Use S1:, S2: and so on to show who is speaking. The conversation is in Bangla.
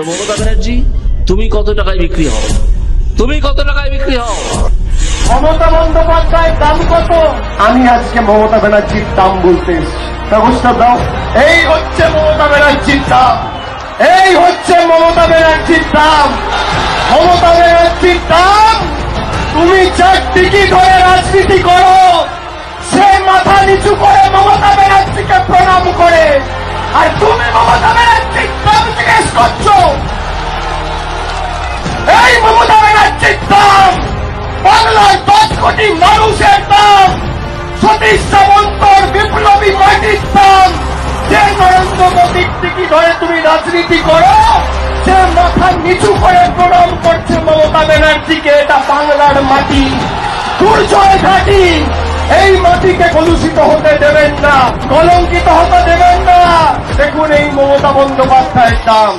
S1: মমতা ব্যানার্জি, তুমি কত টাকায় বিক্রি হও? তুমি কত টাকায় বিক্রি হও?
S2: মমতা বন্দ্যোপাধ্যায়ের দাম কত? আমি আজকে মমতা ব্যানার্জির দাম বলতে এসেছি। কাগজটা দাও। এই হচ্ছে মমতা ব্যানার্জির দাম। এই হচ্ছে মমতা ব্যানার্জির দাম। মমতা ব্যানার্জির দাম। তুমি চারদিকে ধরে রাজনীতি করো, সে মাথা নিচু করে মমতা ব্যানার্জিকে প্রণাম করে, আর তুমি মমতা ব্যানার্জির দাম জিজ্ঞেস করছো। এই মমতা ব্যানার্জির দাম বাংলার 10 কোটি মানুষের দাম, সতীশ সামন্তর বিপ্লবী মাটির দাম। যে নরেন্দ্র মোদীর দিকে ধরে তুমি রাজনীতি করো, সে মাথা নিচু করে প্রণাম করছে মমতা ব্যানার্জিকে। এটা বাংলার মাটি, দুর্জয় ঘাটি। এই মাটিকে কলুষিত হতে দেবেন না, কলঙ্কিত হতে দেবেন না। দেখুন এই মমতা বন্দ্যোপাধ্যায়ের দাম।